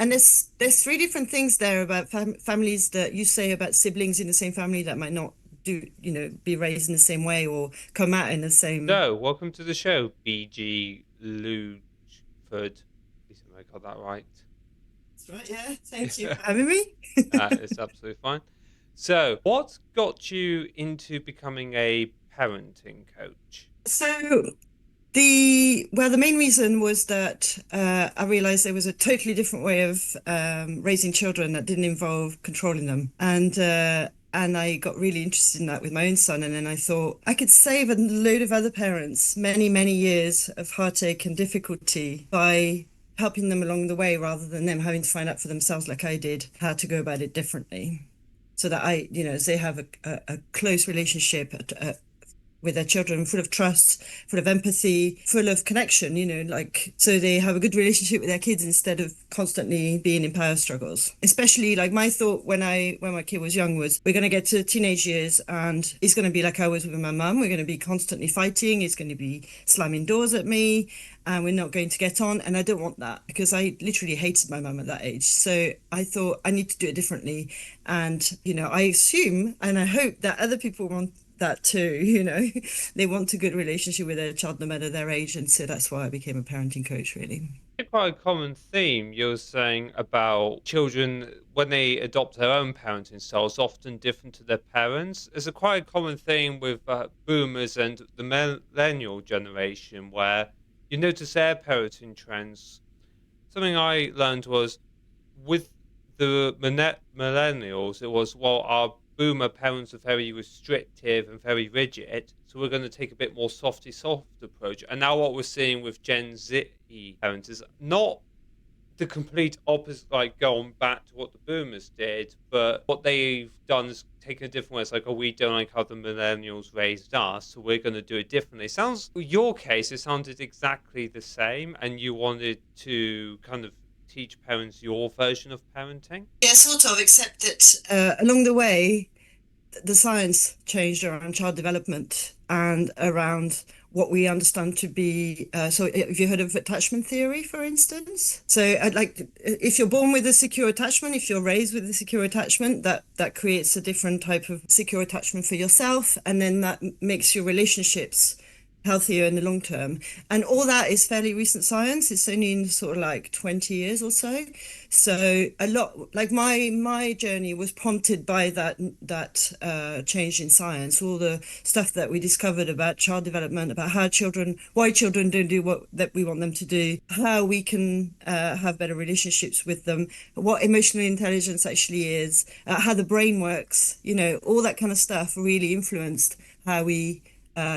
And there's three different things there about families that you say about siblings in the same family that might not be raised in the same way or come out in the same. So, welcome to the show, Bigi Luetchford. At least I got that right. That's right, yeah. Thank you for having me. It's absolutely fine. So, what got you into becoming a parenting coach? So the main reason was that I realized there was a totally different way of raising children that didn't involve controlling them, and I got really interested in that with my own son. And then I thought I could save a load of other parents many years of heartache and difficulty by helping them along the way rather than them having to find out for themselves, like I did, how to go about it differently. So that as they have a close relationship, with their children, full of trust, full of empathy, full of connection, like so they have a good relationship with their kids instead of constantly being in power struggles. Especially like my thought when my kid was young was we're going to get to teenage years and it's going to be like I was with my mum. We're going to be constantly fighting. It's going to be slamming doors at me and we're not going to get on. And I don't want that because I literally hated my mum at that age. So I thought I need to do it differently. And, I assume and I hope that other people want that too, they want a good relationship with their child no matter their age. And so that's why I became a parenting coach, really. Quite a common theme you're saying about children when they adopt their own parenting styles, often different to their parents. It's a quite a common theme with boomers and the millennial generation where you notice their parenting trends. Something I learned was with the millennials, it was, well, our boomer parents are very restrictive and very rigid, so we're going to take a bit more soft approach. And now what we're seeing with Gen Z parents is not the complete opposite, like going back to what the boomers did, but what they've done is taken a different way. It's like, oh, we don't like how the millennials raised us, so we're going to do it differently. Sounds, your case, it sounded exactly the same, and you wanted to kind of teach parents your version of parenting? Yeah, sort of, except that along the way, the science changed around child development and around what we understand to be. So, have you heard of attachment theory, for instance? So, I'd like if you're born with a secure attachment, if you're raised with a secure attachment, that creates a different type of secure attachment for yourself, and then that makes your relationships healthier in the long term. And all that is fairly recent science. It's only in sort of like 20 years or so. So a lot like my journey was prompted by that change in science, all the stuff that we discovered about child development, about why children don't do what that we want them to do, how we can have better relationships with them, what emotional intelligence actually is, how the brain works, all that kind of stuff really influenced how we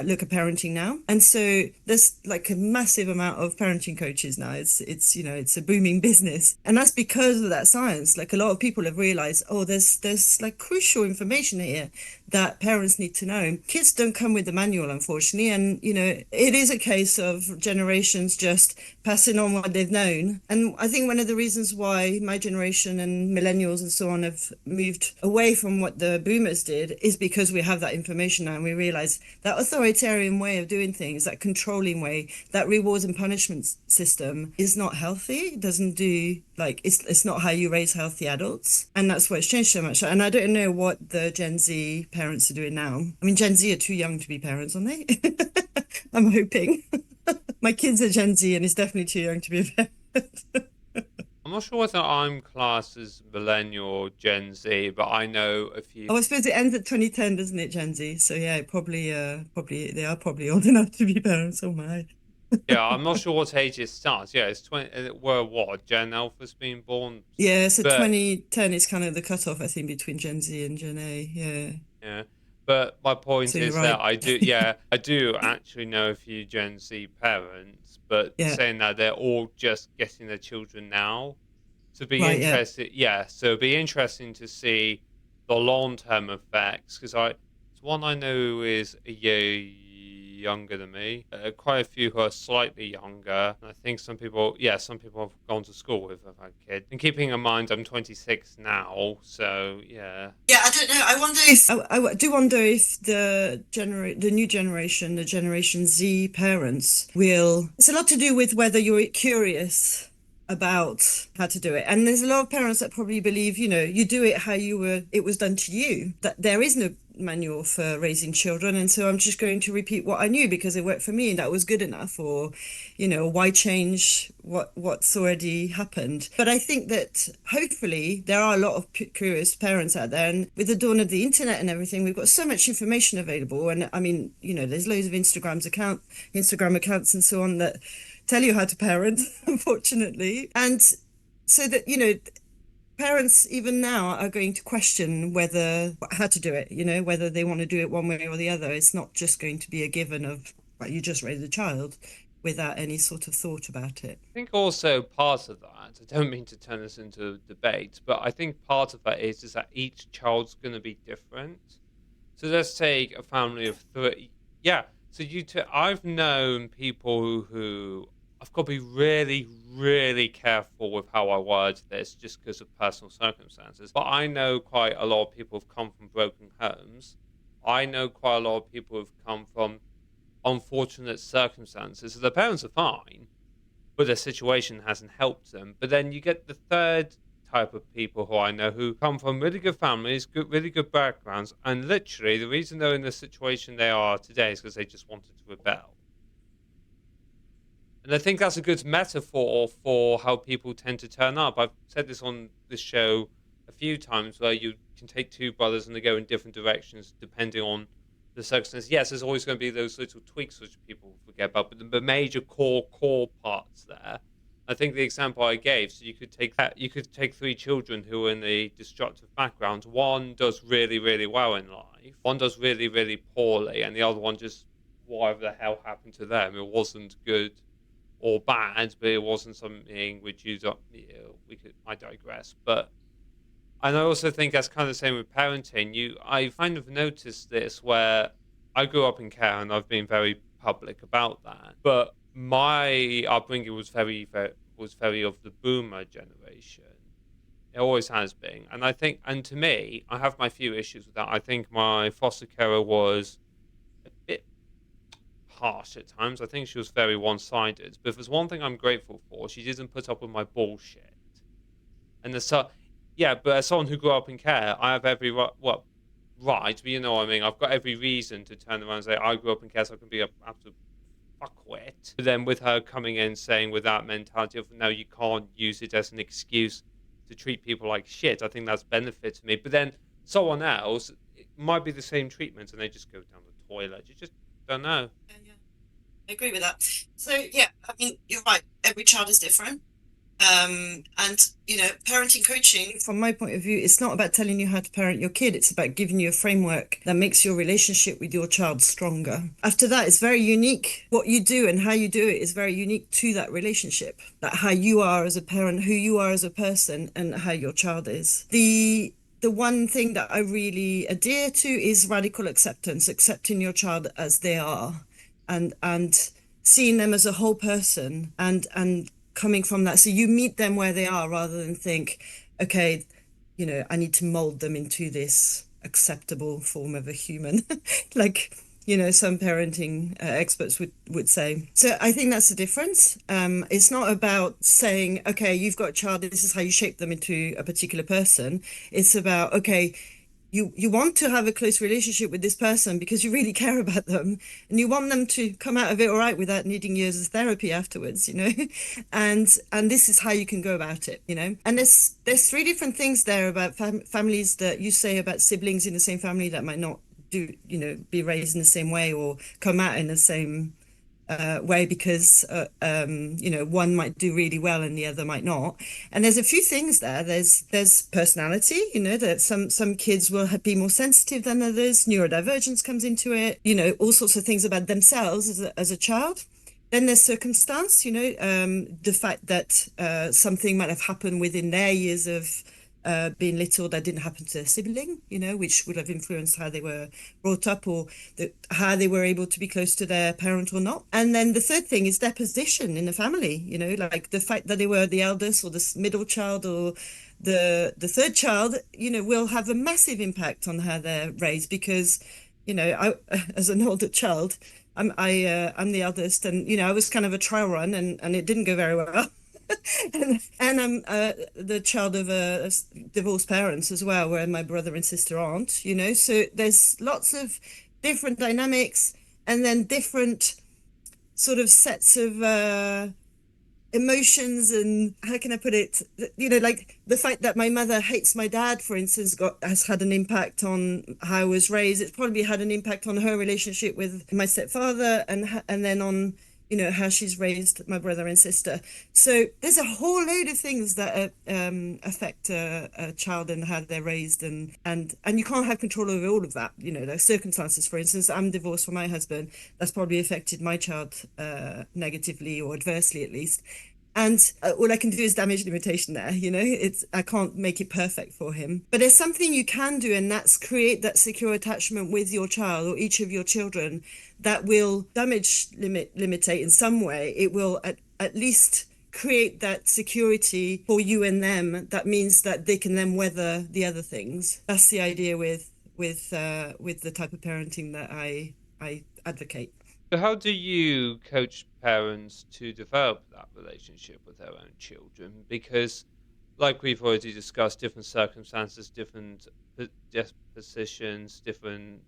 look at parenting now. And so there's like a massive amount of parenting coaches now. It's a booming business. And that's because of that science. Like a lot of people have realized, oh, there's like crucial information here that parents need to know. Kids don't come with the manual, unfortunately. And, it is a case of generations just passing on what they've known. And I think one of the reasons why my generation and millennials and so on have moved away from what the boomers did is because we have that information now and we realize that authoritarian way of doing things, that controlling way, that rewards and punishment system is not healthy. It doesn't do it's not how you raise healthy adults. And that's why it's changed so much. And I don't know what the Gen Z parents are doing now. I mean, Gen Z are too young to be parents, aren't they? I'm hoping. My kids are Gen Z and it's definitely too young to be a parent. I'm not sure whether I'm classed as millennial or Gen Z, but I know a few. Oh, I suppose it ends at 2010, doesn't it, Gen Z? So yeah, probably they are probably old enough to be parents. Oh my. Yeah, I'm not sure what age it starts. Yeah, it's 20. We're what? Gen Alpha's been born, Yeah, so but 2010 is kind of the cutoff, I think, between Gen Z and Gen A. Yeah. yeah. But my point So you're is that right. I do. Yeah, I do actually know a few Gen Z parents, but Yeah. saying that they're all just getting their children now. So be Right. Yeah. interested. Yeah, so it'd be interesting to see the long-term effects because it's one I know is a year younger than me. Quite a few who are slightly younger. And I think some people have gone to school with have had kids. And keeping in mind, I'm 26 now, so yeah. Yeah, I don't know. I wonder if I do wonder if the new generation, the Generation Z parents will. It's a lot to do with whether you're curious about how to do it. And there's a lot of parents that probably believe, you do it how it was done to you, that there is no manual for raising children. And so I'm just going to repeat what I knew because it worked for me and that was good enough. Or, why change what's already happened? But I think that hopefully there are a lot of curious parents out there. And with the dawn of the internet and everything, we've got so much information available. And I mean, there's loads of Instagram accounts and so on that tell you how to parent, unfortunately. And so that, parents even now are going to question how to do it, whether they want to do it one way or the other. It's not just going to be a given of, well, you just raise a child without any sort of thought about it. I think also part of that, I don't mean to turn this into a debate, but I think part of that is that each child's going to be different. So let's take a family of three. Yeah. So I've known people who I've got to be really, really careful with how I word this just because of personal circumstances. But I know quite a lot of people who've come from broken homes. I know quite a lot of people who've come from unfortunate circumstances. So their parents are fine, but their situation hasn't helped them. But then you get the third type of people who I know who come from really good families, really good backgrounds, and literally the reason they're in the situation they are today is because they just wanted to rebel. And I think that's a good metaphor for how people tend to turn up. I've said this on this show a few times where you can take two brothers and they go in different directions depending on the circumstances. Yes, there's always going to be those little tweaks which people forget about, but the major core parts there. I think the example I gave, so you could take three children who are in a destructive background. One does really, really well in life. One does really, really poorly, and the other one just whatever the hell happened to them. It wasn't good or bad, but it wasn't something which I digress. And I also think that's kind of the same with parenting. I kind of noticed this where I grew up in care and I've been very public about that. But my upbringing was very of the boomer generation. It always has been. And to me, I have my few issues with that. I think my foster carer was a bit harsh at times. I think she was very one-sided. But if there's one thing I'm grateful for, she didn't put up with my bullshit. And but as someone who grew up in care, I have every right, but you know what I mean. I've got every reason to turn around and say I grew up in care, so I can be an absolute fuckwit. But then with her coming in saying with that mentality of no, you can't use it as an excuse to treat people like shit, I think that's benefit to me. But then someone else, it might be the same treatment and they just go down the toilet. You just don't know. Yeah, I agree with that. So yeah, I mean, you're right. Every child is different. And parenting coaching, from my point of view, it's not about telling you how to parent your kid. It's about giving you a framework that makes your relationship with your child stronger. After that, it's very unique. What you do and how you do it is very unique to that relationship. That how you are as a parent, who you are as a person, and how your child is. The one thing that I really adhere to is radical acceptance, accepting your child as they are, and seeing them as a whole person, and coming from that. So you meet them where they are rather than think, okay, I need to mold them into this acceptable form of a human, like, some parenting experts would say. So I think that's the difference. It's not about saying, okay, you've got a child, this is how you shape them into a particular person. It's about, okay, you want to have a close relationship with this person because you really care about them and you want them to come out of it all right without needing years of therapy afterwards, and this is how you can go about it, and there's three different things there about families that you say about siblings in the same family that might not be raised in the same way or come out in the same way because one might do really well and the other might not. And there's a few things there. There's personality, that some kids will be more sensitive than others. Neurodivergence comes into it, all sorts of things about themselves as a child. Then there's circumstance, the fact that something might have happened within their years of being little that didn't happen to their sibling, which would have influenced how they were brought up or how they were able to be close to their parent or not. And then the third thing is their position in the family, like the fact that they were the eldest or the middle child or the third child, will have a massive impact on how they're raised because, I, as an older child, I'm the eldest and, I was kind of a trial run and it didn't go very well. And I'm the child of divorced parents as well, where my brother and sister aren't, you know. So there's lots of different dynamics, and then different sort of sets of emotions, and how can I put it? You know, like the fact that my mother hates my dad, for instance, has had an impact on how I was raised. It's probably had an impact on her relationship with my stepfather, and then on, you know, how she's raised my brother and sister. So there's a whole load of things that affect a child and how they're raised, and you can't have control over all of that. You know, the circumstances. For instance, I'm divorced from my husband. That's probably affected my child negatively or adversely, at least. And all I can do is damage limitation there. You know, it's I can't make it perfect for him. But there's something you can do, and that's create that secure attachment with your child or each of your children that will limitate in some way. It will at least create that security for you and them. That means that they can then weather the other things. That's the idea with the type of parenting that I advocate. So how do you coach parents to develop that relationship with their own children? Because, like we've already discussed, different circumstances, different dispositions, different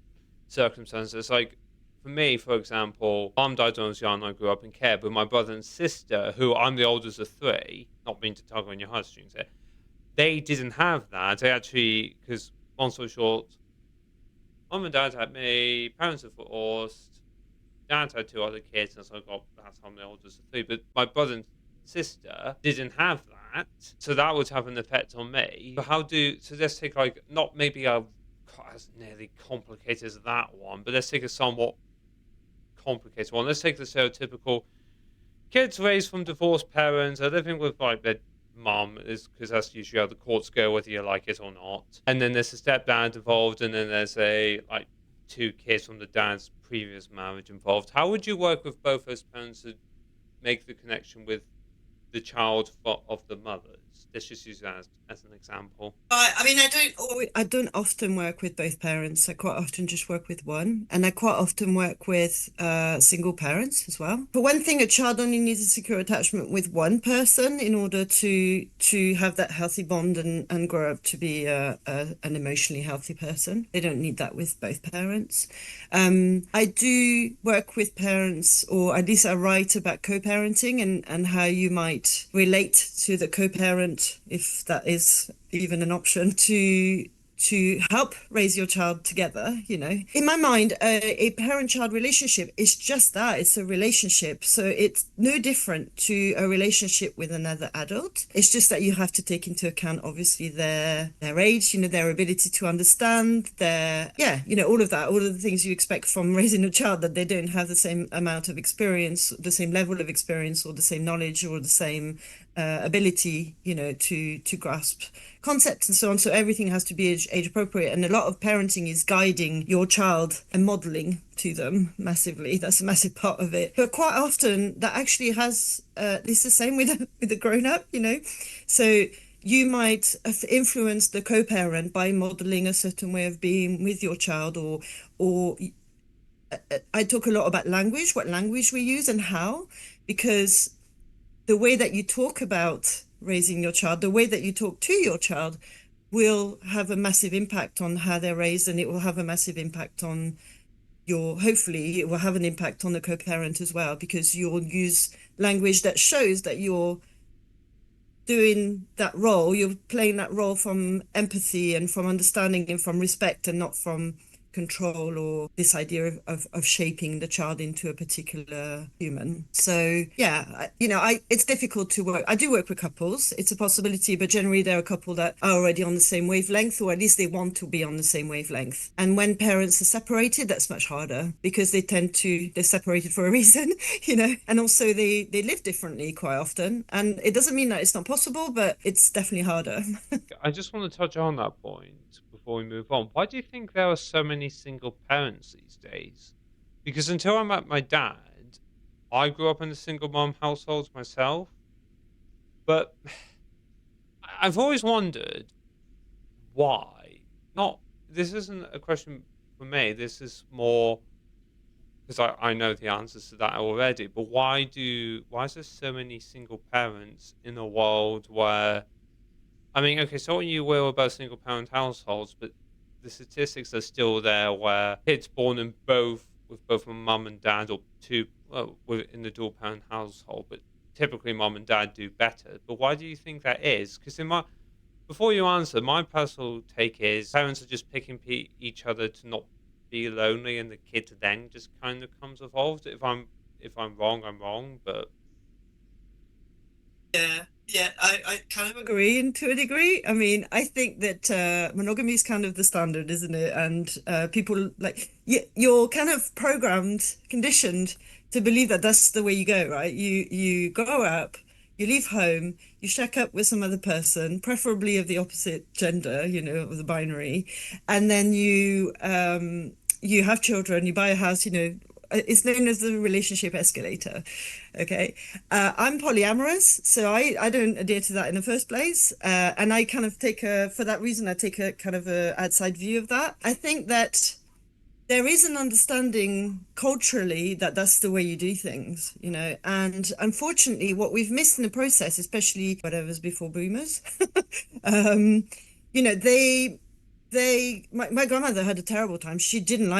circumstances. Like for me, for example, mom died when I was young. I grew up in care, but my brother and sister, who I'm the oldest of three, not mean to tug on your heartstrings here, they didn't have that. They actually, because long story short, mom and dad had me, parents were divorced, dad had two other kids, and so I got that's how I'm the oldest of three. But my brother and sister didn't have that, so that would have an effect on me. But so let's take like not maybe a as nearly complicated as that one, but let's take a somewhat complicated one. Let's take the stereotypical kids raised from divorced parents are living with like their mum, is because that's usually how the courts go, whether you like it or not. And then there's a stepdad involved, and then there's a like two kids from the dad's previous marriage involved. How would you work with both those parents to make the connection with the child of the mothers? Let's just use that as an example. I mean, I don't often work with both parents. I quite often just work with one, and I quite often work with single parents as well. For one thing, a child only needs a secure attachment with one person in order to have that healthy bond and grow up to be an emotionally healthy person. They don't need that with both parents. I do work with parents, or at least I write about co-parenting and how you might relate to the co-parent, if that is even an option, to help raise your child together. You know, in my mind, a parent-child relationship is just that. It's a relationship, so it's no different to a relationship with another adult. It's just that you have to take into account, obviously, their age, you know, their ability to understand, their, yeah, you know, all of that, all of the things you expect from raising a child, that they don't have the same amount of experience, the same level of experience, or the same knowledge, or the same ability, you know, to grasp concepts and so on. So everything has to be age appropriate, and a lot of parenting is guiding your child and modeling to them massively. That's a massive part of it. But quite often that actually has it's the same with a grown up, you know. So you might influence the co-parent by modeling a certain way of being with your child, or I talk a lot about language, what language we use and how, because the way that you talk about raising your child, the way that you talk to your child, will have a massive impact on how they're raised, and it will have a massive impact on hopefully it will have an impact on the co-parent as well, because you'll use language that shows that you're doing that role, you're playing that role from empathy and from understanding and from respect, and not from control, or this idea of shaping the child into a particular human. So yeah, you know, it's difficult to work. I do work with couples. It's a possibility, but generally they're a couple that are already on the same wavelength, or at least they want to be on the same wavelength. And when parents are separated, that's much harder, because they're separated for a reason, you know, and also they live differently quite often. And it doesn't mean that it's not possible, but it's definitely harder. I just want to touch on that point before we move on. Why do you think there are so many single parents these days? Because until I met my dad, I grew up in a single mom household myself. But I've always wondered why. Not This isn't a question for me. This is more because I know the answers to that already. But why is there so many single parents in a world where, I mean, okay, so what you will about single parent households, but the statistics are still there where kids born in both with both a mum and dad, or two, well, in the dual parent household, but typically mum and dad do better. But why do you think that is? Because in my before you answer, my personal take is parents are just picking each other to not be lonely, and the kid then just kind of comes evolved. If I'm wrong, I'm wrong, but Yeah, I kind of agree to a degree. I mean, I think that monogamy is kind of the standard, isn't it? And people like you're kind of programmed, conditioned to believe that that's the way you go, right? You grow up, you leave home, you shack up with some other person, preferably of the opposite gender, of the binary, and then you have children, you buy a house, it's known as the relationship escalator. Okay. I'm polyamorous, so I don't adhere to that in the first place. And I kind of for that reason, I take a kind of a outside view of that. I think that there is an understanding culturally that that's the way you do things, and unfortunately, what we've missed in the process, especially whatever's before boomers, um, you know, my grandmother had a terrible time. She didn't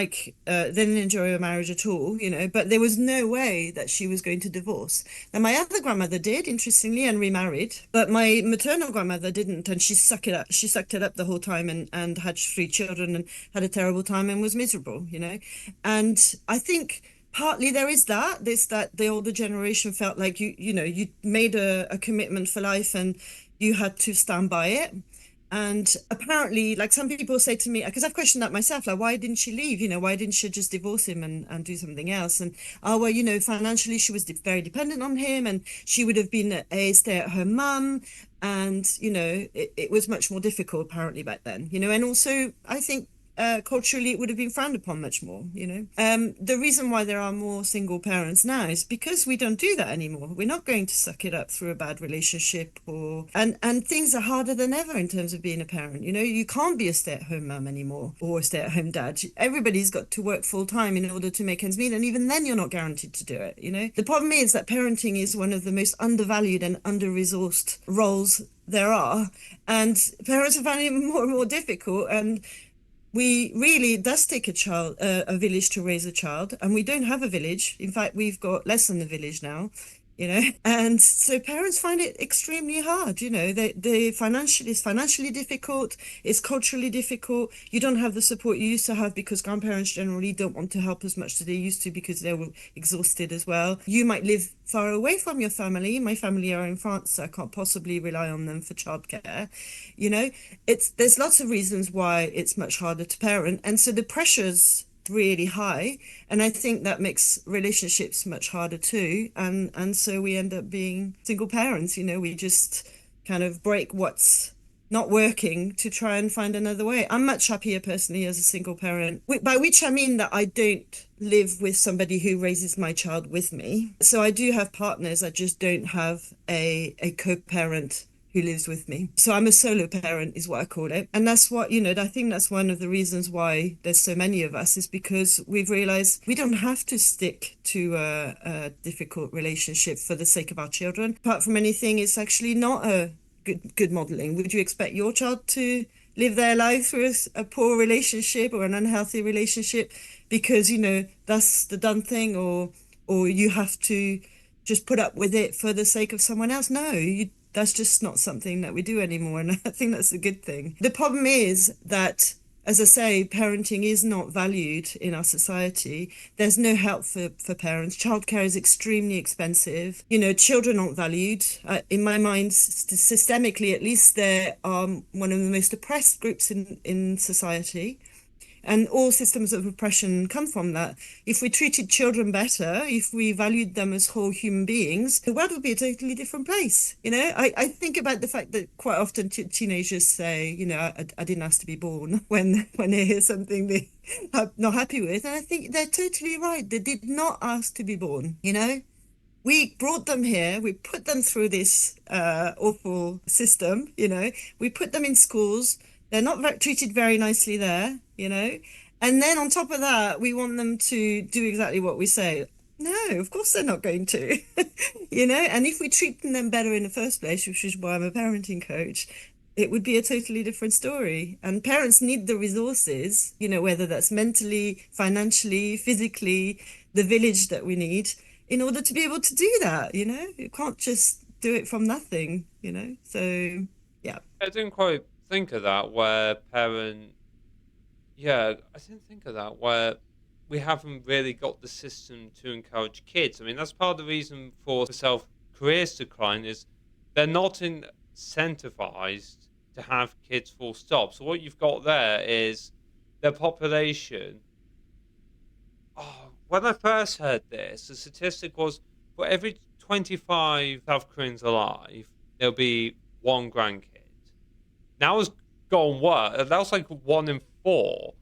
enjoy her marriage at all, but there was no way that she was going to divorce. Now, my other grandmother did, interestingly, and remarried, but my maternal grandmother didn't, and she sucked it up the whole time, and had three children and had a terrible time and was miserable. And I think partly there is that the older generation felt like you made a commitment for life and you had to stand by it. And apparently, like some people say to me, because I've questioned that myself, like, why didn't she leave? Why didn't she just divorce him and do something else? And, oh, well, financially, she was very dependent on him, and she would have been a stay-at-home mum. And, it was much more difficult, apparently, back then, and also, I think culturally it would have been frowned upon much more. The reason why there are more single parents now is because we don't do that anymore. We're not going to suck it up through a bad relationship, and things are harder than ever in terms of being a parent. You can't be a stay-at-home mum anymore or a stay-at-home dad. Everybody's got to work full time in order to make ends meet, and even then you're not guaranteed to do it. The problem is that parenting is one of the most undervalued and under-resourced roles there are, and parents are finding it more and more difficult. And we really it does take a village to raise a child, and we don't have a village. In fact, we've got less than a village now, and so parents find it extremely hard. It's financially difficult, it's culturally difficult. You don't have the support you used to have because grandparents generally don't want to help as much as they used to because they were exhausted as well. You might live far away from your family. My family are in France, so I can't possibly rely on them for childcare. There's lots of reasons why it's much harder to parent, and so the pressure's really high, and I think that makes relationships much harder too, and so we end up being single parents. We just kind of break what's not working to try and find another way. I'm much happier personally as a single parent, by which I mean that I don't live with somebody who raises my child with me. So I do have partners, I just don't have a co-parent who lives with me. So I'm a solo parent is what I call it. And that's what, I think that's one of the reasons why there's so many of us, is because we've realized we don't have to stick to a difficult relationship for the sake of our children. Apart from anything, it's actually not a good modeling. Would you expect your child to live their life through a poor relationship or an unhealthy relationship because, that's the done thing, or you have to just put up with it for the sake of someone else? No, that's just not something that we do anymore, and I think that's a good thing. The problem is that, as I say, parenting is not valued in our society. There's no help for parents. Childcare is extremely expensive. Children aren't valued. In my mind, systemically, at least, they are one of the most oppressed groups in society. And all systems of oppression come from that. If we treated children better, if we valued them as whole human beings, the world would be a totally different place. I think about the fact that quite often teenagers say, I didn't ask to be born when they hear something they are not happy with. And I think they're totally right. They did not ask to be born. We brought them here, we put them through this awful system. We put them in schools. They're not treated very nicely there, And then on top of that, we want them to do exactly what we say. No, of course they're not going to, And if we treat them better in the first place, which is why I'm a parenting coach, it would be a totally different story. And parents need the resources, whether that's mentally, financially, physically, the village that we need in order to be able to do that. You can't just do it from nothing. So, yeah. I didn't quite think of that where parent Yeah, I didn't think of that where we haven't really got the system to encourage kids. I mean, that's part of the reason for self careers decline is they're not incentivized to have kids full stop. So what you've got there is their population. Oh, when I first heard this, the statistic was for every 25 South Koreans alive, there'll be one grandkid. Now it's gone worse. That was like 1 in 4.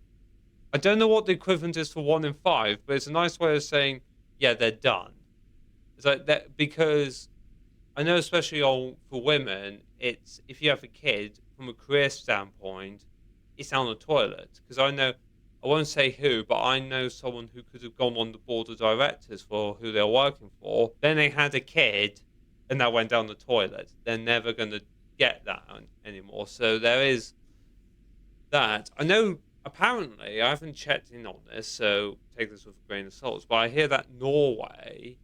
I don't know what the equivalent is for 1 in 5, but it's a nice way of saying, yeah, they're done. It's like that because I know, especially for women, it's if you have a kid from a career standpoint, it's down the toilet. Because I know, I won't say who, but I know someone who could have gone on the board of directors for who they're working for. Then they had a kid, and that went down the toilet. They're never going to get that anymore. So there is that. I know apparently I haven't checked in on this, so take this with a grain of salt. But I hear that Norway,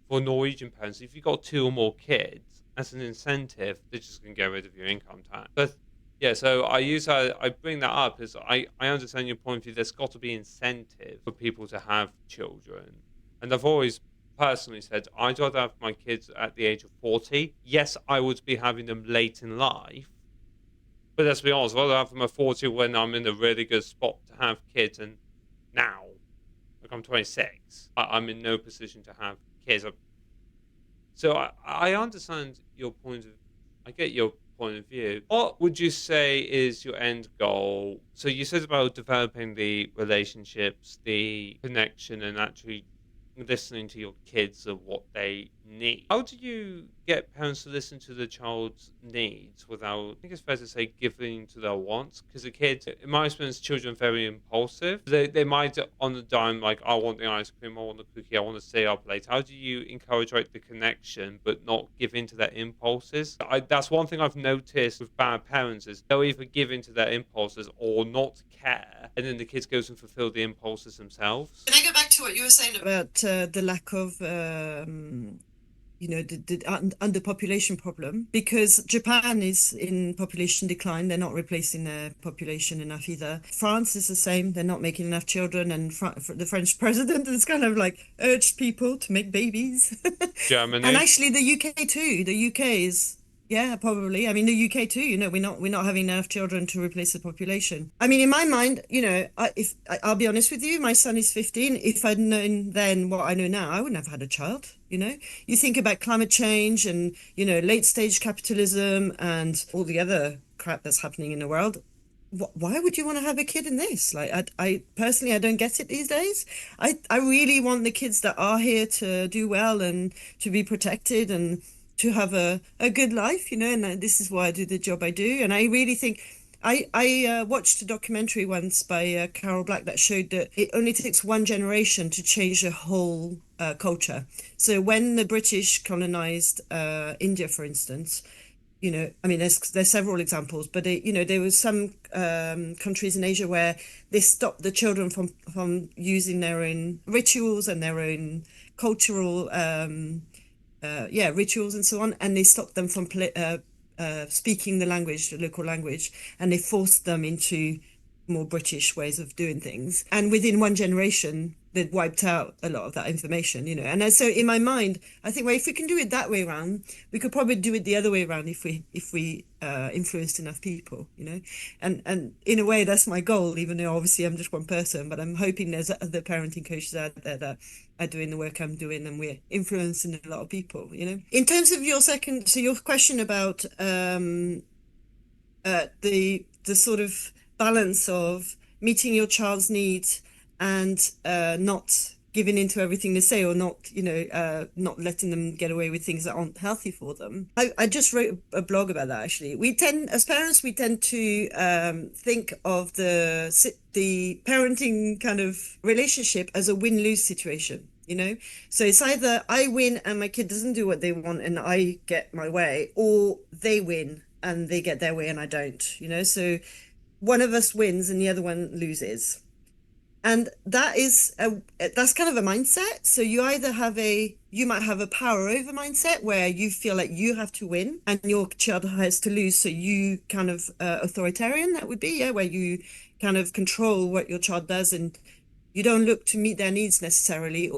for Norwegian parents, if you've got 2 or more kids, as an incentive, they're just going to get rid of your income tax. But yeah, so I bring that up as I understand your point of view. There's got to be incentive for people to have children, and I've always personally said I'd rather have my kids at the age of 40. Yes, I would be having them late in life, but let's be honest, I'd rather have them at 40 when I'm in a really good spot to have kids, and now, like I'm 26, I'm in no position to have kids. So I understand your point of, I get your point of view. What would you say is your end goal? So you said about developing the relationships, the connection, and actually listening to your kids of what they need. How do you get parents to listen to the child's needs without, I think it's fair to say, giving to their wants? Because a kid, in my experience, children are very impulsive. They might, on the dime, like, I want the ice cream, I want the cookie, I want to stay up late. How do you encourage like the connection, but not give in to their impulses? That's one thing I've noticed with bad parents is they'll either give in to their impulses or not care, and then the kids goes and fulfill the impulses themselves. Can I go back to what you were saying about the lack of, the underpopulation problem? Because Japan is in population decline. They're not replacing their population enough either. France is the same. They're not making enough children. And the French president has kind of like urged people to make babies. And Germany. actually, the UK too. The UK is. Yeah, probably. I mean, the UK too. We're not having enough children to replace the population. I mean, in my mind, I'll be honest with you, my son is 15. If I'd known then what I know now, I wouldn't have had a child. You think about climate change and late stage capitalism and all the other crap that's happening in the world. Why would you want to have a kid in this? Like, I personally, I don't get it these days. I really want the kids that are here to do well and to be protected and to have a good life, and this is why I do the job I do. And I really think I watched a documentary once by Carol Black that showed that it only takes one generation to change the whole culture. So when the British colonized India, for instance, I mean, there's several examples, but there was some countries in Asia where they stopped the children from using their own rituals and their own cultural rituals and so on, and they stopped them from speaking the language, the local language, and they forced them into more British ways of doing things. And within one generation, they'd wiped out a lot of that information. And so in my mind, I think, well, if we can do it that way around, we could probably do it the other way around if we influenced enough people. And in a way, that's my goal, even though obviously I'm just one person, but I'm hoping there's other parenting coaches out there that are doing the work I'm doing, and we're influencing a lot of people. In terms of your question about the sort of balance of meeting your child's needs and not giving into everything they say, or not, not letting them get away with things that aren't healthy for them. I just wrote a blog about that, actually. As parents, we tend to think of the parenting kind of relationship as a win-lose situation. So it's either I win and my kid doesn't do what they want and I get my way, or they win and they get their way and I don't. So one of us wins and the other one loses. And that's kind of a mindset. So you might have a power over mindset where you feel like you have to win and your child has to lose. So you kind of authoritarian, that would be, yeah, where you kind of control what your child does and you don't look to meet their needs necessarily,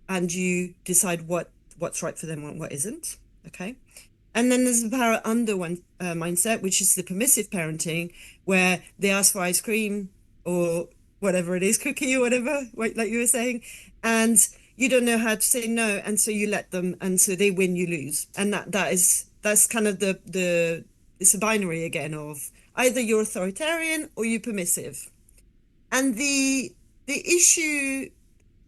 and you decide what's right for them and what isn't. Okay. And then there's the power under one mindset, which is the permissive parenting, where they ask for ice cream or whatever it is, cookie or whatever, like you were saying, and you don't know how to say no, and so you let them, and so they win, you lose, and that's kind of it's a binary again of either you're authoritarian or you're permissive, and the issue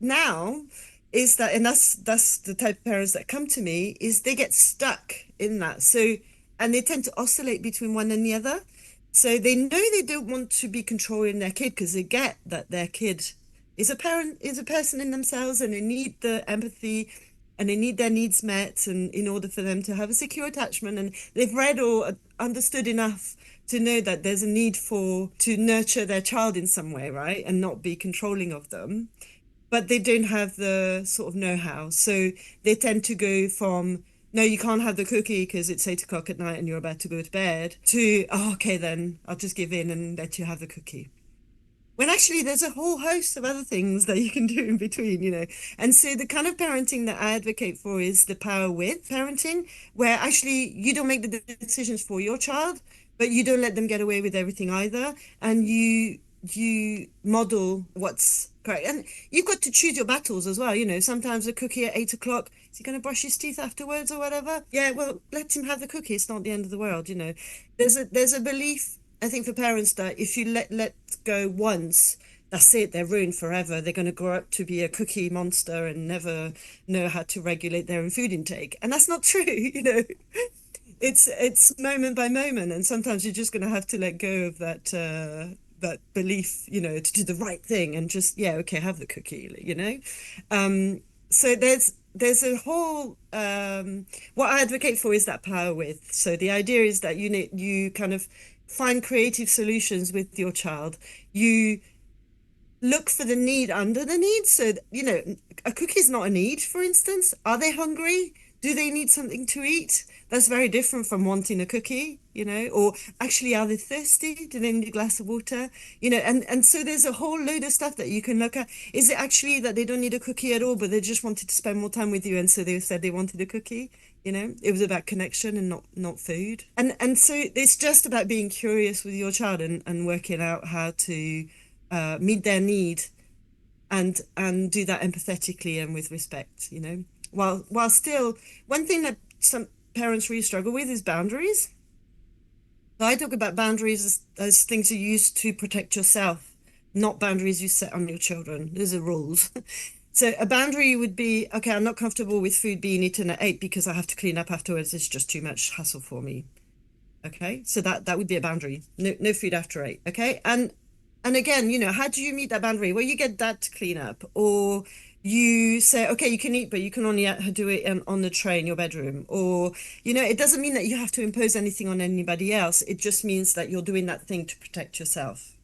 now is that, and that's the type of parents that come to me, is they get stuck in that. So, and they tend to oscillate between one and the other. So they know they don't want to be controlling their kid because they get that their kid is a person in themselves, and they need the empathy and they need their needs met, and in order for them to have a secure attachment, and they've read or understood enough to know that there's a need to nurture their child in some way, right? And not be controlling of them. But they don't have the sort of know-how. So they tend to go from, no, you can't have the cookie because it's 8 o'clock at night and you're about to go to bed, to, oh, okay, then I'll just give in and let you have the cookie. When actually there's a whole host of other things that you can do in between. And so the kind of parenting that I advocate for is the power with parenting, where actually you don't make the decisions for your child, but you don't let them get away with everything either. And you model what's correct, and you've got to choose your battles as well. Sometimes a cookie at 8 o'clock, is he going to brush his teeth afterwards or whatever? Yeah, well, let him have the cookie. It's not the end of the world. There's a belief, I think, for parents that if you let go once, that's it, they're ruined forever. They're going to grow up to be a cookie monster and never know how to regulate their own food intake, and that's not true. It's moment by moment, and sometimes you're just going to have to let go of that belief, to do the right thing and just, yeah, okay, have the cookie. So there's a whole what I advocate for is that power with. So the idea is that you kind of find creative solutions with your child. You look for the need under the need. So a cookie is not a need, for instance. Are they hungry? Do they need something to eat? That's very different from wanting a cookie, or actually, are they thirsty? Do they need a glass of water? And so there's a whole load of stuff that you can look at. Is it actually that they don't need a cookie at all, but they just wanted to spend more time with you, and so they said they wanted a cookie? It was about connection and not food. And so it's just about being curious with your child and working out how to meet their need and do that empathetically and with respect, while still, one thing that some parents really struggle with is boundaries. So I talk about boundaries as things you use to protect yourself, not boundaries you set on your children. Those are rules. So a boundary would be, okay, I'm not comfortable with food being eaten at 8 because I have to clean up afterwards. It's just too much hassle for me. Okay, so that would be a boundary. No food after 8. Okay, and again, how do you meet that boundary? Well, you get dad to clean up, or you say, okay, you can eat, but you can only do it on the tray in your bedroom. Or, it doesn't mean that you have to impose anything on anybody else. It just means that you're doing that thing to protect yourself.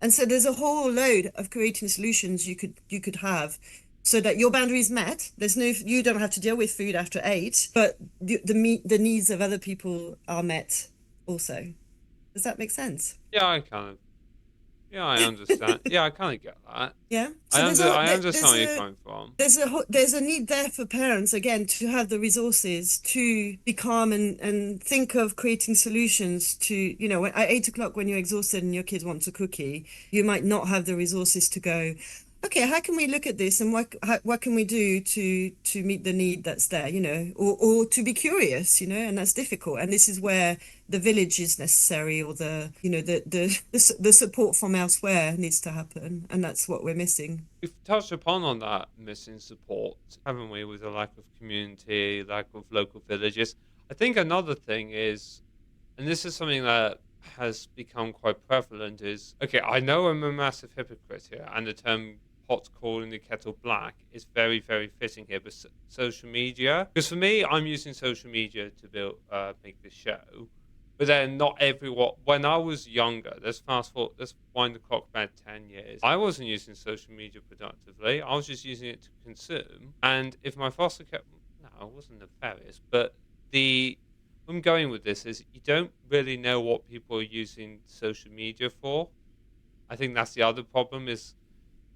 And so there's a whole load of creating solutions you could have so that your boundary is met. You don't have to deal with food after 8, but the needs of other people are met also. Does that make sense? Yeah, I understand. Yeah, I kind of get that. Yeah. So I understand where you're coming from. There's a need there for parents, again, to have the resources to be calm and think of creating solutions to, at 8 o'clock when you're exhausted and your kid wants a cookie, you might not have the resources to go, okay, how can we look at this and what can we do to meet the need that's there, or to be curious, and that's difficult. And this is where the village is necessary, or the support from elsewhere needs to happen, and that's what we're missing. We've touched upon on that missing support, haven't we, with the lack of community, lack of local villages. I think another thing is, and this is something that has become quite prevalent, is okay, I know I'm a massive hypocrite here, and the term pot calling the kettle black is very, very fitting here, but social media, because for me, I'm using social media to make this show. But then not everyone. When I was younger, let's fast forward. Let's wind the clock back 10 years. I wasn't using social media productively. I was just using it to consume. And if my foster care, no, I wasn't nefarious. But the where I'm going with this is you don't really know what people are using social media for. I think that's the other problem. Is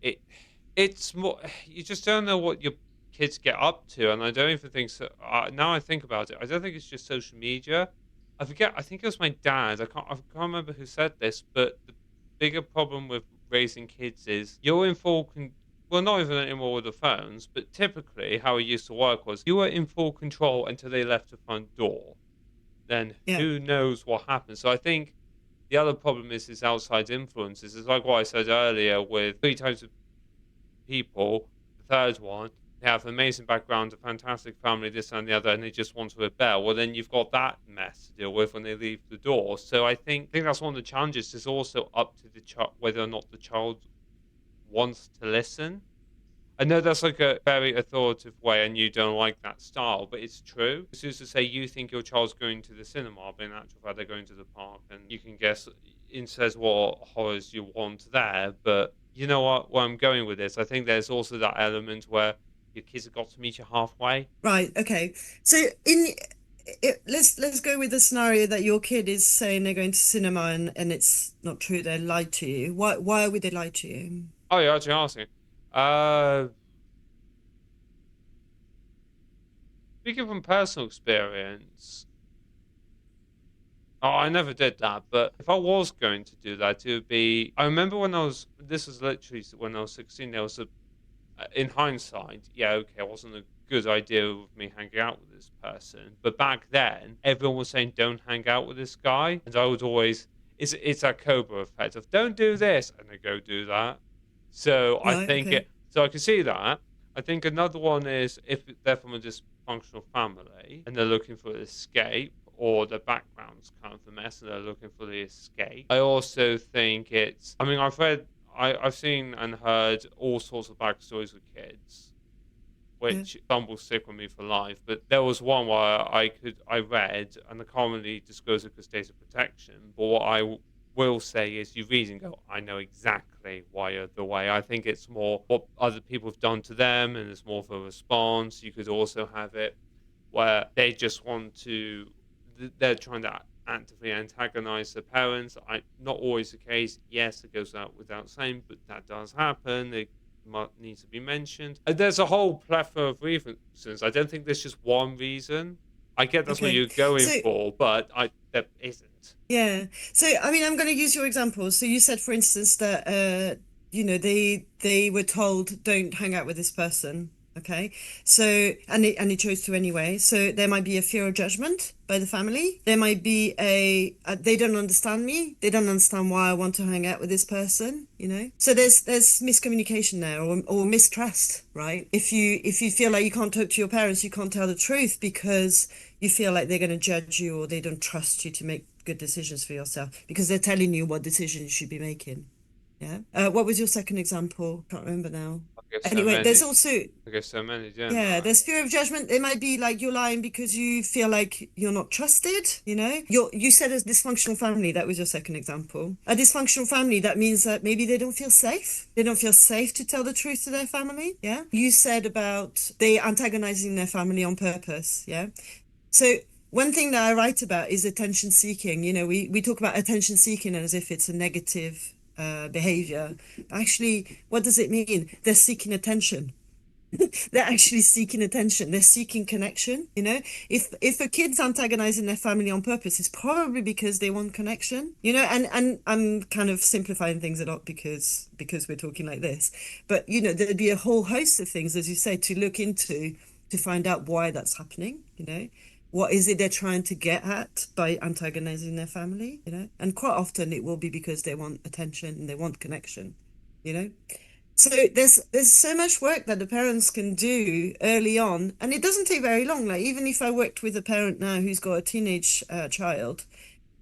it? It's more. You just don't know what your kids get up to, and I don't even think so. Now I think about it, I don't think it's just social media. I forget. I think it was my dad. I can't remember who said this, but the bigger problem with raising kids is you're in well, not even anymore with the phones, but typically how it used to work was you were in full control until they left the front door. Then Yeah, who knows what happens? So I think the other problem is outside influences. It's like what I said earlier with three types of people. The third one, they have an amazing background, a fantastic family, this and the other, and they just want to rebel. Well, then you've got that mess to deal with when they leave the door. So I think that's one of the challenges. Is also up to the child whether or not the child wants to listen. I know that's like a very authoritative way, and you don't like that style, but it's true. It's just to say you think your child's going to the cinema, but in actual fact they're going to the park, and you can guess it says what horrors you want there. But you know what? Where I'm going with this, I think there's also that element where your kids have got to meet you halfway. right. Okay. So let's go with the scenario that your kid is saying they're going to cinema and it's not true. They lied to you. Why would they lie to you? Oh, you're actually asking. Uh, Speaking from personal experience, oh, I never did that, but if I was going to do that, it would be. I remember when this was literally when I was 16, there was in hindsight, yeah, okay, it wasn't a good idea of me hanging out with this person. But back then, everyone was saying, don't hang out with this guy. And I would always, it's that Cobra effect of don't do this, and they go do that. So I Right. think Okay. it, so I can see that. I think another one is if they're from a dysfunctional family and they're looking for an escape, or the background's kind of a mess and they're looking for the escape. I also think I mean, I've seen and heard all sorts of backstories with kids, Yeah. which some will stick with me for life. But there was one where I read, and I can't really disclose it because data protection. But what will say is, you read and go, I know exactly why you're the way. I think it's more what other people have done to them, and it's more of a response. You could also have it where they just want to, they're trying to actively antagonize the parents. Not always the case. Yes, it goes out without saying, but that does happen. It needs to be mentioned. And there's a whole plethora of reasons. I don't think there's just one reason. I get that's what Okay. you're going So for, but there isn't. yeah. So I mean, I'm going to use your example. So you said, for instance, that they were told don't hang out with this person. Okay. So and they chose to anyway. So there might be a fear of judgment by the family. There might be they don't understand me. They don't understand why I want to hang out with this person. So there's miscommunication there, or mistrust, right? If you feel like you can't talk to your parents, you can't tell the truth because you feel like they're going to judge you, or they don't trust you to make good decisions for yourself because they're telling you what decisions you should be making. Yeah. What was your second example? Can't remember now. I guess so Anyway, there's many. also, I guess so many, don't yeah, I? there's fear of judgment. It might be like you're lying because you feel like you're not trusted, You said a dysfunctional family, that was your second example. A dysfunctional family, that means that maybe they don't feel safe. They don't feel safe to tell the truth to their family. Yeah. You said about they antagonizing their family on purpose. Yeah. So one thing that I write about is attention seeking. We talk about attention seeking as if it's a negative behavior. Actually, what does it mean? They're seeking attention. They're actually seeking attention. They're seeking connection. If a kid's antagonizing their family on purpose, it's probably because they want connection. And I'm kind of simplifying things a lot because we're talking like this. But there'd be a whole host of things, as you say, to look into to find out why that's happening. What is it they're trying to get at by antagonizing their family? And quite often it will be because they want attention and they want connection. You know. So there's so much work that the parents can do early on, and it doesn't take very long. Like even if I worked with a parent now who's got a teenage child,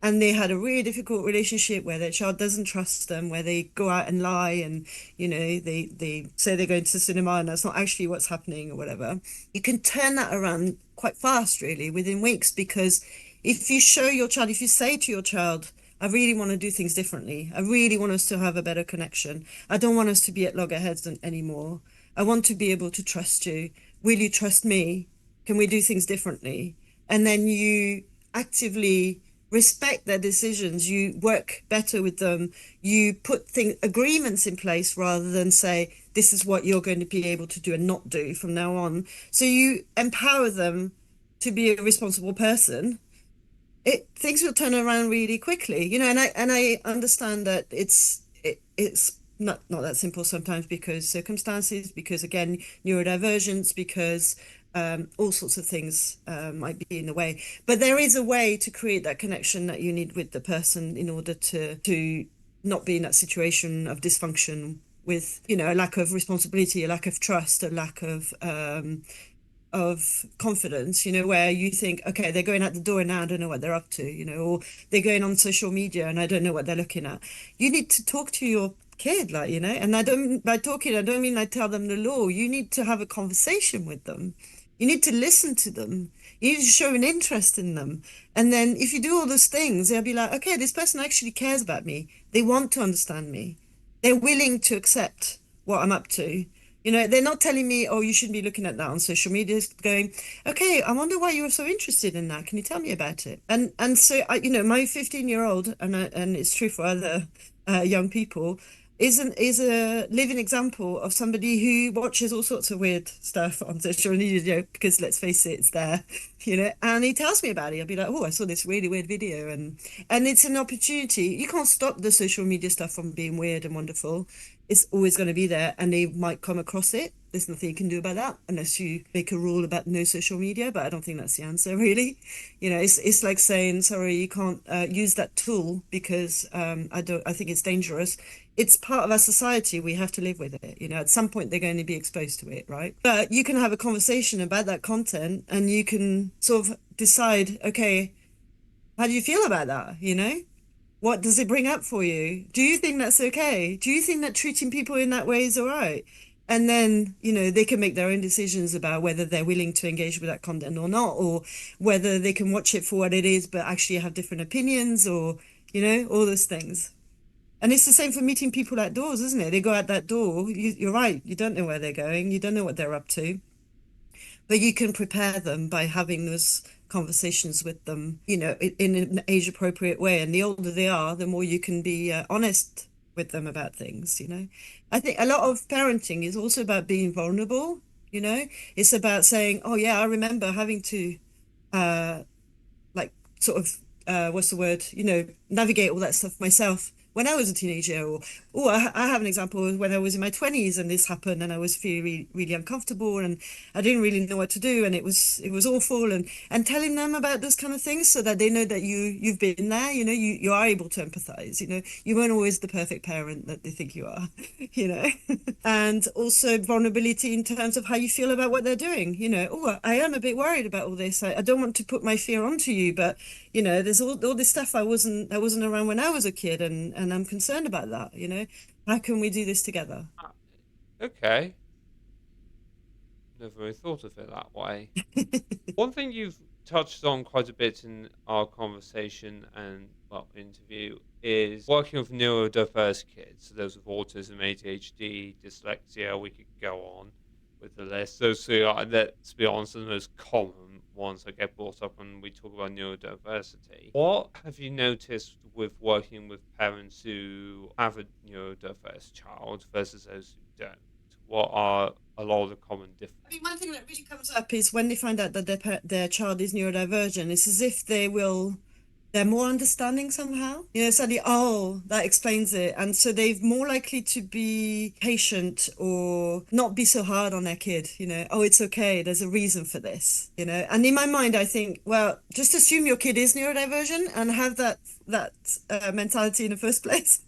and they had a really difficult relationship where their child doesn't trust them, where they go out and lie, and they say they're going to the cinema and that's not actually what's happening or whatever. You can turn that around quite fast, really, within weeks, because if you show your child, if you say to your child, I really want to do things differently. I really want us to have a better connection. I don't want us to be at loggerheads anymore. I want to be able to trust you. Will you trust me? Can we do things differently? And then you actively respect their decisions. You work better with them. You put agreements in place rather than say, this is what you're going to be able to do and not do from now on. So you empower them to be a responsible person. Things will turn around really quickly, and I understand that it's not that simple sometimes because circumstances, because again, neurodivergence, because all sorts of things might be in the way. But there is a way to create that connection that you need with the person in order to not be in that situation of dysfunction with, a lack of responsibility, a lack of trust, a lack of confidence, where you think, okay, they're going out the door now, I don't know what they're up to, or they're going on social media and I don't know what they're looking at. You need to talk to your kid, like, and by talking, I don't mean I tell them the law. You need to have a conversation with them. You need to listen to them. You need to show an interest in them. And then if you do all those things, they'll be like, okay, this person actually cares about me. They want to understand me. They're willing to accept what I'm up to. They're not telling me, oh, you shouldn't be looking at that on social media. It's going, okay, I wonder why you were so interested in that. Can you tell me about it? And so my 15-year-old, and it's true for other young people, is a living example of somebody who watches all sorts of weird stuff on social media, because let's face it, it's there, and he tells me about it. I'll be like, oh, I saw this really weird video, and it's an opportunity. You can't stop the social media stuff from being weird and wonderful. It's always going to be there, and they might come across it. There's nothing you can do about that unless you make a rule about no social media, but I don't think that's the answer, really. It's like saying, sorry, you can't use that tool because I think it's dangerous. It's part of our society. We have to live with it. At some point they're going to be exposed to it, right? But you can have a conversation about that content and you can sort of decide, okay, how do you feel about that? What does it bring up for you? Do you think that's okay? Do you think that treating people in that way is all right? And then, they can make their own decisions about whether they're willing to engage with that content or not, or whether they can watch it for what it is, but actually have different opinions, or, all those things. And it's the same for meeting people outdoors, isn't it? They go out that door. You're right. You don't know where they're going. You don't know what they're up to. But you can prepare them by having those conversations with them, in an age appropriate way. And the older they are, the more you can be honest with them about things. I think a lot of parenting is also about being vulnerable. It's about saying, oh yeah, I remember having to like sort of what's the word, navigate all that stuff myself when I was a teenager. Or I have an example when I was in my 20s and this happened and I was feeling really, really uncomfortable and I didn't really know what to do, and it was awful, and telling them about those kind of things so that they know that you've been there. You are able to empathize. You weren't always the perfect parent that they think you are. And also vulnerability in terms of how you feel about what they're doing. Oh, I am a bit worried about all this. I don't want to put my fear onto you, but there's all this stuff I wasn't around when I was a kid, and I'm concerned about that. How can we do this together? Okay. Never really thought of it that way. One thing you've touched on quite a bit in our conversation and, well, interview is working with neurodiverse kids. So those with autism, ADHD, dyslexia, we could go on with the list. Those three are, let's be honest, the most common ones that get brought up when we talk about neurodiversity. What have you noticed with working with parents who have a neurodiverse child versus those who don't? what are a lot of the common I mean, differences? one thing that really comes up is when they find out that their child is neurodivergent, it's as if they're more understanding somehow. Suddenly, oh, that explains it. And so they're more likely to be patient or not be so hard on their kid. Oh, it's okay. There's a reason for this. And in my mind, I think, well, just assume your kid is neurodivergent and have that mentality in the first place.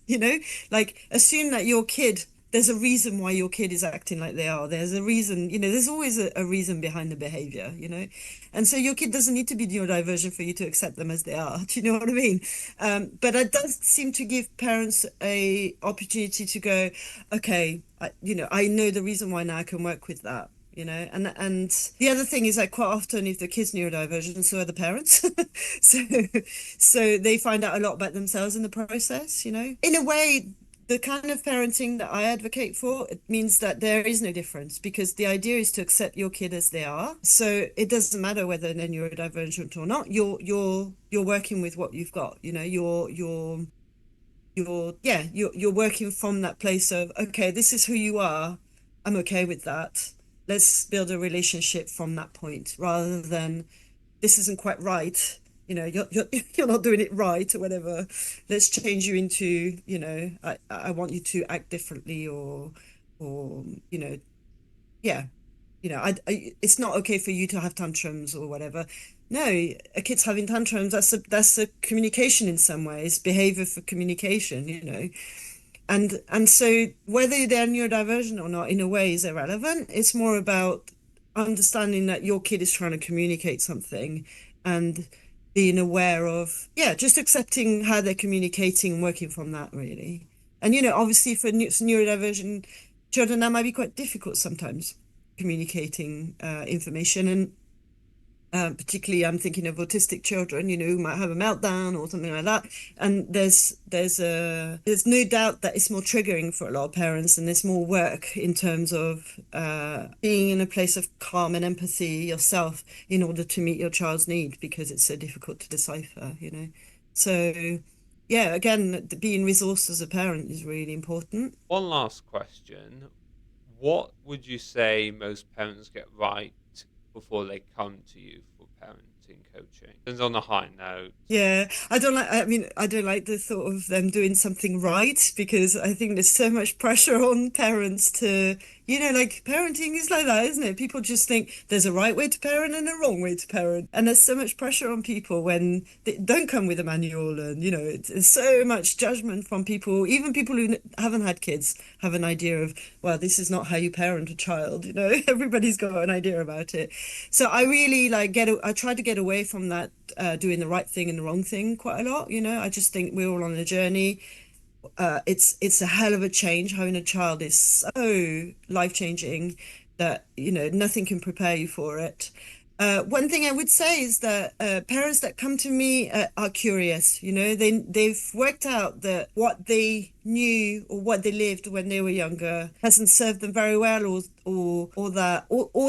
Like assume that your kid there's a reason why your kid is acting like they are. There's a reason, there's always a reason behind the behavior. And so your kid doesn't need to be neurodivergent for you to accept them as they are. Do you know what I mean? But it does seem to give parents a opportunity to go, okay, I know the reason why now I can work with that. And the other thing is that quite often if the kid's neurodivergent, so are the parents. so so they find out a lot about themselves in the process. In a way, the kind of parenting that I advocate for, it means that there is no difference because the idea is to accept your kid as they are. So it doesn't matter whether they're neurodivergent or not. You're working with what you've got. You're working from that place of, okay, this is who you are. I'm okay with that. Let's build a relationship from that point rather than this isn't quite right. You're not doing it right or whatever. Let's change you into, I want you to act differently or yeah, it's not okay for you to have tantrums or whatever. No, a kid's having tantrums. That's a communication in some ways, behavior for communication. And so whether they're neurodivergent or not, in a way, is irrelevant. It's more about understanding that your kid is trying to communicate something and being aware of, yeah, just accepting how they're communicating and working from that, really. And, obviously for neurodivergent children, that might be quite difficult sometimes, communicating information. And particularly I'm thinking of autistic children, who might have a meltdown or something like that. And there's no doubt that it's more triggering for a lot of parents, and there's more work in terms of being in a place of calm and empathy yourself in order to meet your child's need because it's so difficult to decipher. So yeah, again, being resourced as a parent is really important. One last question. What would you say most parents get right before they come to you for parenting coaching? And on a high note. Yeah, I don't like the thought of them doing something right because I think there's so much pressure on parents like parenting is like that, isn't it? People just think there's a right way to parent and a wrong way to parent. And there's so much pressure on people when they don't come with a manual and, it's so much judgment from people, even people who haven't had kids have an idea of, well, this is not how you parent a child. Everybody's got an idea about it. So I really I try to get away from that doing the right thing and the wrong thing quite a lot. I just think we're all on a journey. It's a hell of a change. Having a child is so life-changing that nothing can prepare you for it. One thing I would say is that parents that come to me are curious. They've worked out that what they knew or what they lived when they were younger hasn't served them very well, or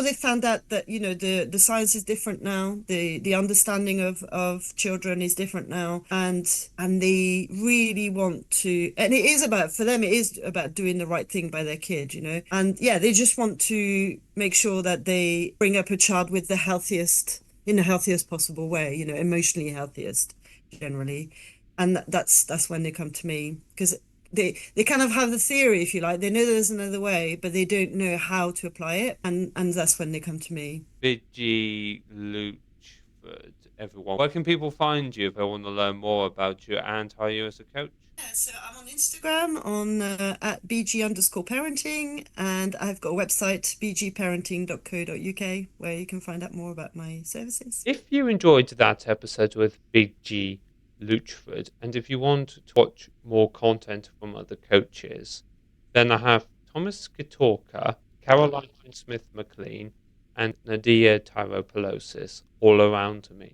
they found out that the science is different now, the understanding of children is different now, and they really want to, and for them it is about doing the right thing by their kid. And yeah, they just want to make sure that they bring up a child with in the healthiest possible way, emotionally healthiest generally. And that's when they come to me because they kind of have the theory, if you like. They know there's another way, but they don't know how to apply it, and that's when they come to me. Bigi Luetchford, everyone. Where can people find you if they want to learn more about you and hire you as a coach? Yeah, so I'm on Instagram at bg_parenting, and I've got a website, bgparenting.co.uk, where you can find out more about my services. If you enjoyed that episode with Bigi Luetchford, and if you want to watch more content from other coaches, then I have Thomas Kitorka, Caroline Smith McLean, and Nadia Tyropolosis all around me.